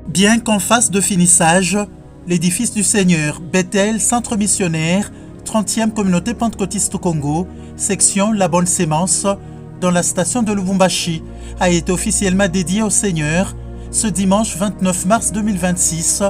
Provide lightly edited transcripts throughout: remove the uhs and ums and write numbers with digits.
Bien qu'en phase de finissage, l'édifice du Seigneur, Bethel, centre missionnaire, 30e communauté pentecôtiste au Congo, section La Bonne Sémence, dans la station de Lubumbashi, a été officiellement dédié au Seigneur ce dimanche 29 mars 2026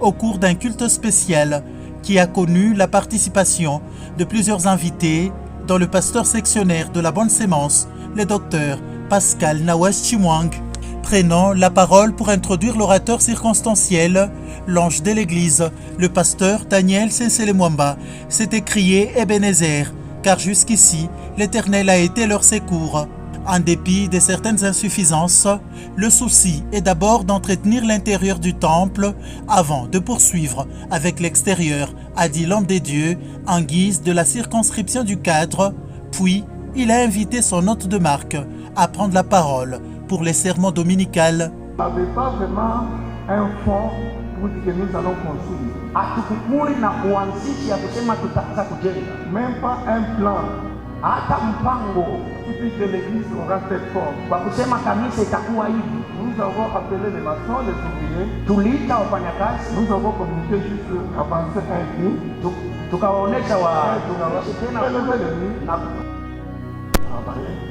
au cours d'un culte spécial qui a connu la participation de plusieurs invités, dont le pasteur sectionnaire de La Bonne Sémence, le docteur Pascal Nawes Chimwang. Prenant la parole pour introduire l'orateur circonstanciel, l'ange de l'église, le pasteur Daniel Sensele-Mwamba, s'est écrié Ebenezer, car jusqu'ici, l'Éternel a été leur secours. En dépit de certaines insuffisances, le souci est d'abord d'entretenir l'intérieur du temple avant de poursuivre avec l'extérieur, a dit l'homme des dieux, en guise de la circonscription du cadre. Puis, il a invité son hôte de marque à prendre la parole pour les sermons dominicales. On n'avait pas vraiment un fonds pour dire que nous allons construire. Même pas un plan. Qui dit que l'église aura cette forme. Nous avons appelé les maçons, les ouvriers. Nous avons communiqué juste avancer un peu.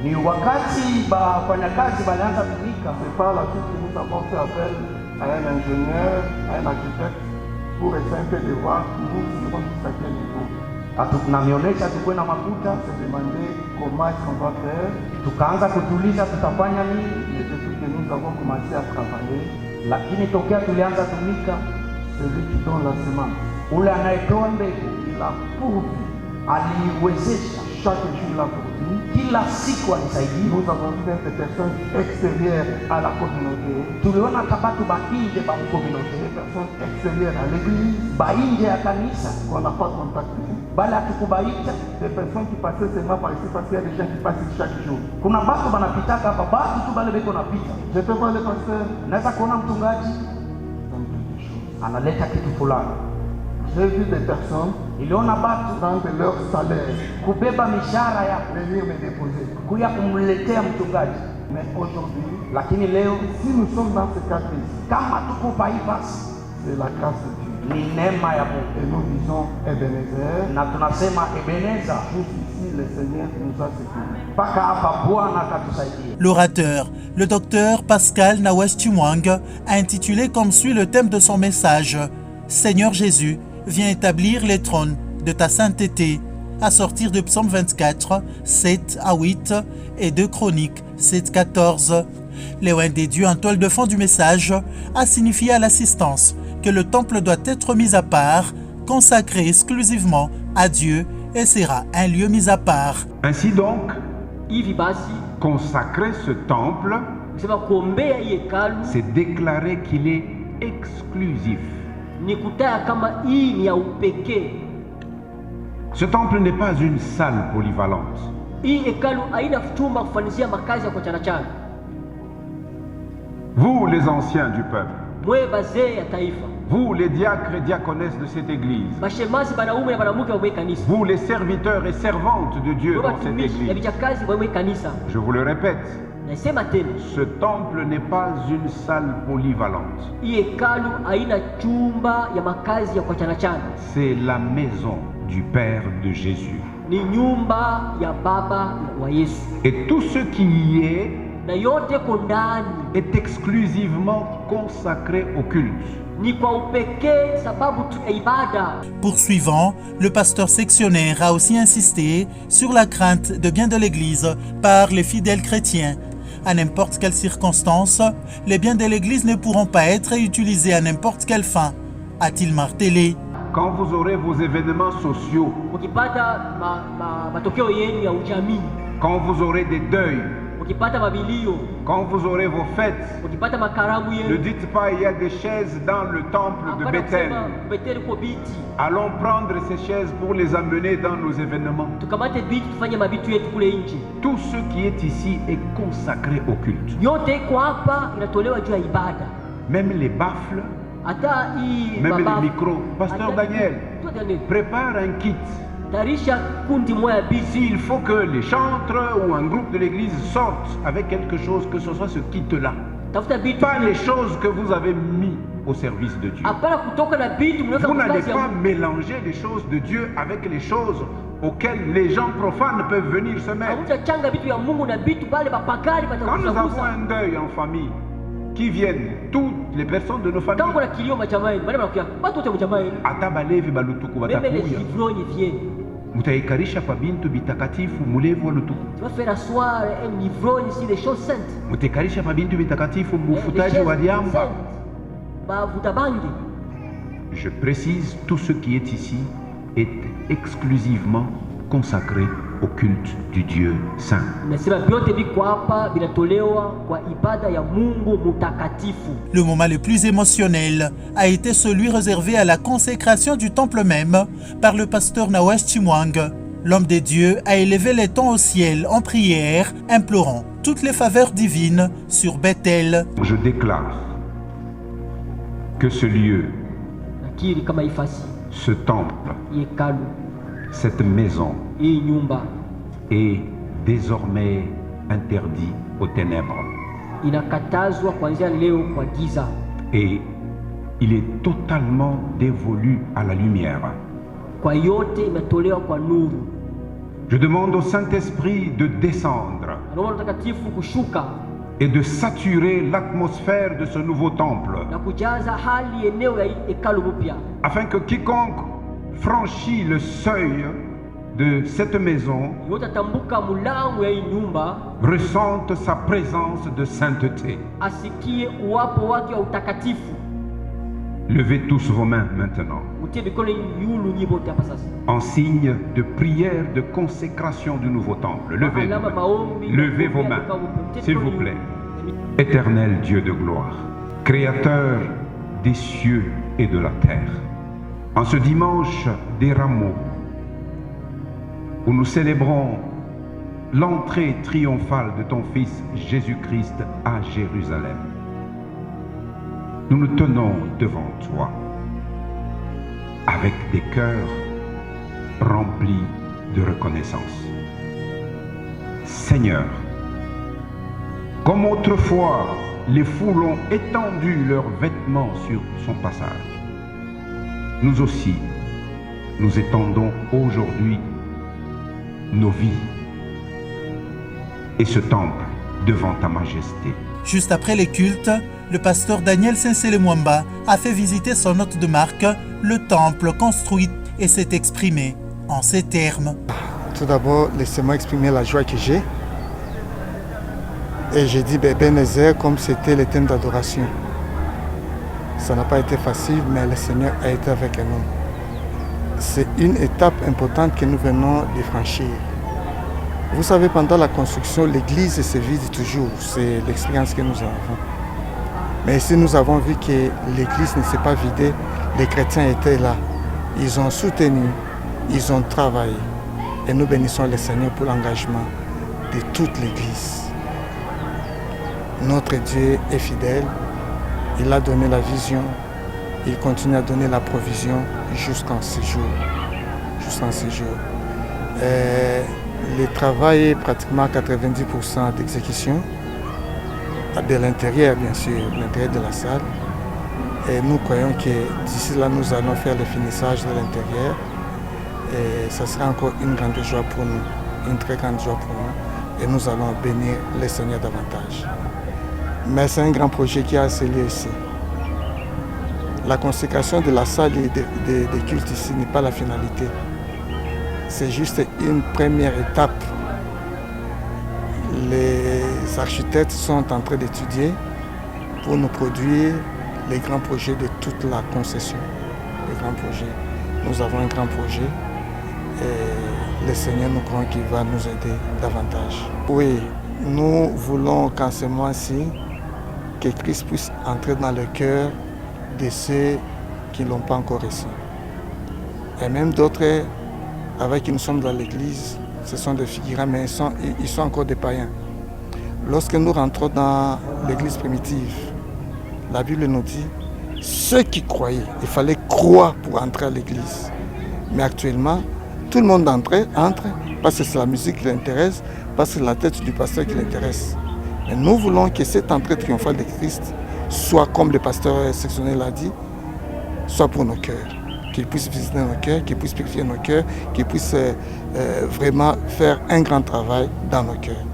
Ni wakati wafanyakazi walianza kutumika. C'est par la suite que nous avons fait appel à un ingénieur, à un architecte pour essayer un peu de voir nous serons tous à quel niveau. Tunaonyesha tukue na makuta, se demander comment est-ce qu'on va faire. Tukaanza kutuliza tutafanya nini. Et depuis que nous avons commencé à travailler, lakini tokea tulianza tumika, celui qui donne la semence, ule anayetoa mbegu, la pourvu, aliwezesha chaque jour la pourvu. Kila siku alisaidia. Nous avons vu des personnes extérieures à la communauté. Tuliona kabatu bainje ba communauté, des personnes extérieures à l'église, bainje ya kanisa qu'on n'a pas contacté. Bala tukubaita, des personnes qui passaient seulement par ici parce qu'il y a des gens qui passent chaque jour. Kuna batu banapitaka hapa, batu tu bale beko napita. Je peux voir le pasteur. Naweza kuona mchungaji analeta kitu fulani. J'ai vu des personnes iliona batu prendre leur salaire, kubeba mishahara ya venir me déposer, kuya kumletea mchungaji. Mais aujourd'hui, lakini leo si nous sommes dans ce cadre ici, kama tuko paipasi, c'est la grâce de Dieu. Ni neema ya Mungu. Et nous disons Ebenezer. Na tunasema Ebeneza. Jusqu'ici le Seigneur nous a secourus. Paka hapa Bwana akatusaidia. L'orateur, le docteur Pascal Nawes Chimwang, a intitulé comme suit le thème de son message: Seigneur Jésus, viens établir les trônes de ta sainteté, à sortir de Psaume 24, 7 à 8 et de Chroniques 7, 14. Léon des dieux, en toile de fond du message, a signifié à l'assistance que le temple doit être mis à part, consacré exclusivement à Dieu, et sera un lieu mis à part. Ainsi donc, consacrer ce temple, c'est déclarer qu'il est exclusif. Ce temple n'est pas une salle polyvalente. Vous, les anciens du peuple, vous, les diacres et diaconesses de cette église, vous, les serviteurs et servantes de Dieu dans cette église, je vous le répète, ce temple n'est pas une salle polyvalente. C'est la maison du Père de Jésus. Et tout ce qui y est exclusivement consacré au culte. Poursuivant, le pasteur sectionnaire a aussi insisté sur la crainte de biens de l'Église par les fidèles chrétiens. À n'importe quelle circonstance, les biens de l'Église ne pourront pas être utilisés à n'importe quelle fin, a-t-il martelé. Quand vous aurez vos événements sociaux, quand vous aurez des deuils, quand vous aurez vos fêtes, ne dites pas il y a des chaises dans le temple de Bethel. Allons prendre ces chaises pour les amener dans nos événements. Tout ce qui est ici est consacré au culte. Même les baffles, même les micros. Pasteur Daniel, prépare un kit. S'il faut que les chantres ou un groupe de l'église sortent avec quelque chose, que ce soit ce kit-là. pas les choses que vous avez mis au service de Dieu. Vous n'allez pas mélanger les choses de Dieu avec les choses auxquelles les gens profanes peuvent venir se mettre. Quand nous avons un deuil en famille, qui viennent toutes les personnes de nos familles. Atabalevi balutuku watakuya. Mutaikarisha kwa bintu bitakatifu mulevu wa lutuku. Mutaikarisha kwa bintu bitakatifu mufutaji wa diamba. Je précise, tout ce qui est ici est exclusivement consacré au culte du Dieu saint. Le moment le plus émotionnel a été celui réservé à la consécration du temple même par le pasteur Nawesh Chimwang. L'homme de Dieu a élevé les tons au ciel en prière, implorant toutes les faveurs divines sur Bethel. Je déclare que ce lieu, ce temple, cette maison est désormais interdit aux ténèbres. Et il est totalement dévolu à la lumière. Je demande au Saint-Esprit de descendre et de saturer l'atmosphère de ce nouveau temple, afin que quiconque franchit le seuil de cette maison ressente sa présence de sainteté. Levez tous vos mains maintenant en signe de prière de consécration du nouveau temple. Levez vos mains, s'il vous plaît. Éternel Dieu de gloire, Créateur des cieux et de la terre, en ce dimanche des rameaux, où nous célébrons l'entrée triomphale de ton Fils Jésus-Christ à Jérusalem, nous nous tenons devant toi avec des cœurs remplis de reconnaissance. Seigneur, comme autrefois les foules ont étendu leurs vêtements sur son passage, nous aussi, nous étendons aujourd'hui nos vies et ce temple devant ta majesté. Juste après les cultes, le pasteur Daniel Sensele-Mwamba a fait visiter son hôte de marque, le temple construit, et s'est exprimé en ces termes. Tout d'abord, laissez-moi exprimer la joie que j'ai. Et j'ai dit Ebenezer comme c'était le thème d'adoration. Ça n'a pas été facile, mais le Seigneur a été avec nous. C'est une étape importante que nous venons de franchir. Vous savez, pendant la construction, l'église se vide toujours. C'est l'expérience que nous avons. Mais ici, nous avons vu que l'église ne s'est pas vidée. Les chrétiens étaient là. Ils ont soutenu, ils ont travaillé. Et nous bénissons le Seigneur pour l'engagement de toute l'église. Notre Dieu est fidèle. Il a donné la vision. Il continue à donner la provision jusqu'en ce jour. Jusqu'en ce jour. Le travail est pratiquement à 90% d'exécution. De l'intérieur, bien sûr, l'intérieur de la salle. Et nous croyons que d'ici là, nous allons faire le finissage de l'intérieur. Et ça sera encore une grande joie pour nous, une très grande joie pour nous. Et nous allons bénir le Seigneur davantage. Mais c'est un grand projet qui a scellé ici. La consécration de la salle et des cultes ici n'est pas la finalité. C'est juste une première étape. Les architectes sont en train d'étudier pour nous produire les grands projets de toute la concession. Les grands projets. Nous avons un grand projet et le Seigneur, nous croyons qu'il va nous aider davantage. Oui, nous voulons qu'en ce mois-ci, que Christ puisse entrer dans le cœur de ceux qui ne l'ont pas encore reçu. Et même d'autres avec qui nous sommes dans l'église, ce sont des figurants, mais ils sont encore des païens. Lorsque nous rentrons dans l'église primitive, la Bible nous dit, ceux qui croyaient, il fallait croire pour entrer à l'église. Mais actuellement, tout le monde entre parce que c'est la musique qui l'intéresse, parce que c'est la tête du pasteur qui l'intéresse. Mais nous voulons que cette entrée triomphale de Christ soit, comme le pasteur sectionnel l'a dit, soit pour nos cœurs. Qu'il puisse visiter nos cœurs, qu'il puisse purifier nos cœurs, qu'il puisse vraiment faire un grand travail dans nos cœurs.